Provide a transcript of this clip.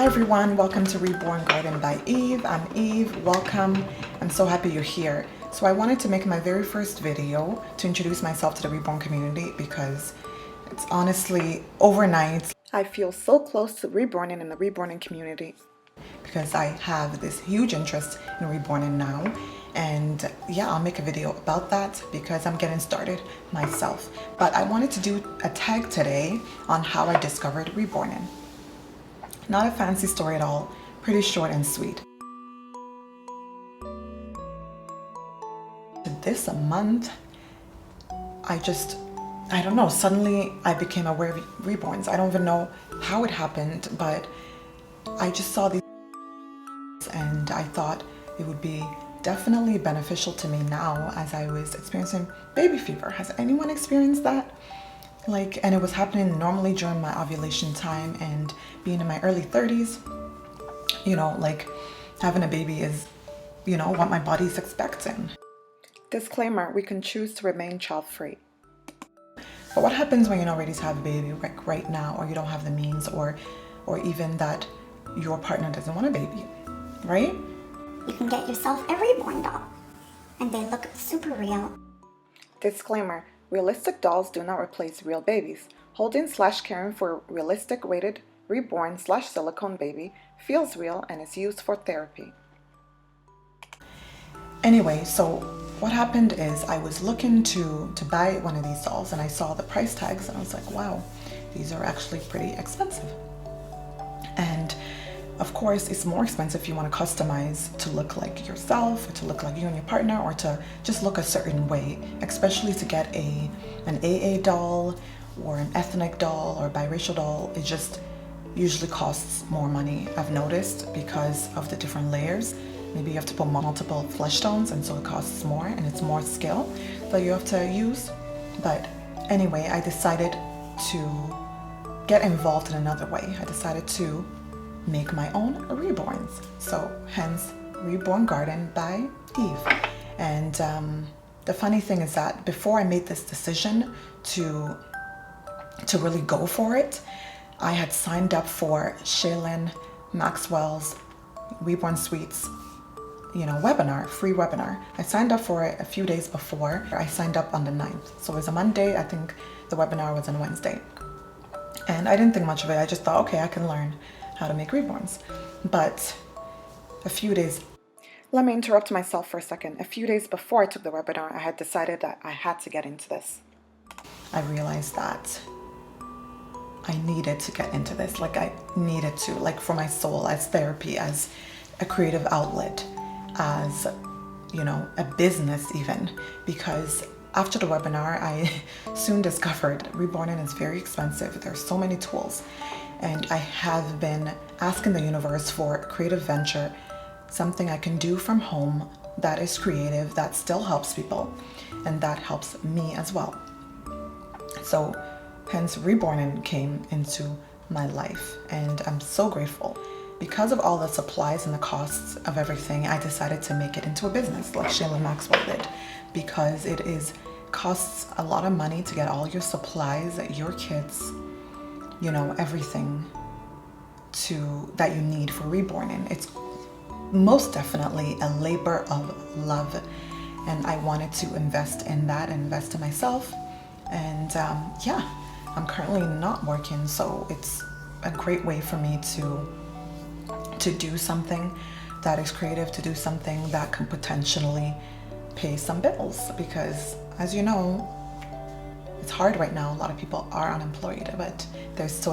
Hi everyone, welcome to Reborn Garden by Eve. I'm Eve, welcome. I'm so happy you're here. So I wanted to make my very first video to introduce myself to the Reborn community because it's honestly overnight. I feel so close to reborning in the reborning community because I have this huge interest in reborning now. And yeah, I'll make a video about that because I'm getting started myself. But I wanted to do a tag today on how I discovered reborning. Not a fancy story at all, pretty short and sweet. This month, I don't know, suddenly I became aware of reborns. I don't even know how it happened, but I just saw these and I thought it would be definitely beneficial to me now as I was experiencing baby fever. Has anyone experienced that? And it was happening normally during my ovulation time, and being in my early 30s, having a baby is, what my body's expecting. Disclaimer, we can choose to remain child-free. But what happens when you're not ready to have a baby right now, or you don't have the means, or even that your partner doesn't want a baby, right? You can get yourself a reborn doll, and they look super real. Disclaimer, realistic dolls do not replace real babies. Holding/caring for realistic weighted reborn/silicone baby feels real and is used for therapy. Anyway, so what happened is I was looking to buy one of these dolls and I saw the price tags and I was like, wow, these are actually pretty expensive. And of course, it's more expensive if you want to customize to look like yourself, or to look like you and your partner, or to just look a certain way, especially to get an AA doll or an ethnic doll or biracial doll. It just usually costs more money, I've noticed, because of the different layers. Maybe you have to put multiple flesh tones, and so it costs more and it's more skill that you have to use. But anyway, I decided to get involved in another way. I decided to make my own reborns. So hence Reborn Garden by Eve. And the funny thing is that before I made this decision to really go for it, I had signed up for Shaylin Maxwell's Reborn Suites webinar, free webinar. I signed up for it a few days before. I signed up on the 9th. So it was a Monday. I think the webinar was on Wednesday. And I didn't think much of it. I just thought, okay, I can learn how to make reborns. But a few days, let me interrupt myself for a second. A few days before I took the webinar, I had decided that I had to get into this. I realized that I needed to get into this. I needed to, for my soul, as therapy, as a creative outlet, as, a business even, because after the webinar, I soon discovered reborning is very expensive. There's so many tools. And I have been asking the universe for a creative venture, something I can do from home that is creative, that still helps people, and that helps me as well. So hence reborning came into my life, and I'm so grateful. Because of all the supplies and the costs of everything, I decided to make it into a business like Shaylin Maxwell did, because it costs a lot of money to get all your supplies, your kits, everything that you need for reborning. It's most definitely a labor of love, and I wanted to invest in that, invest in myself. And yeah, I'm currently not working, so it's a great way for me to do something that is creative, to do something that can potentially pay some bills, because as you know, it's hard right now. A lot of people are unemployed, but there's still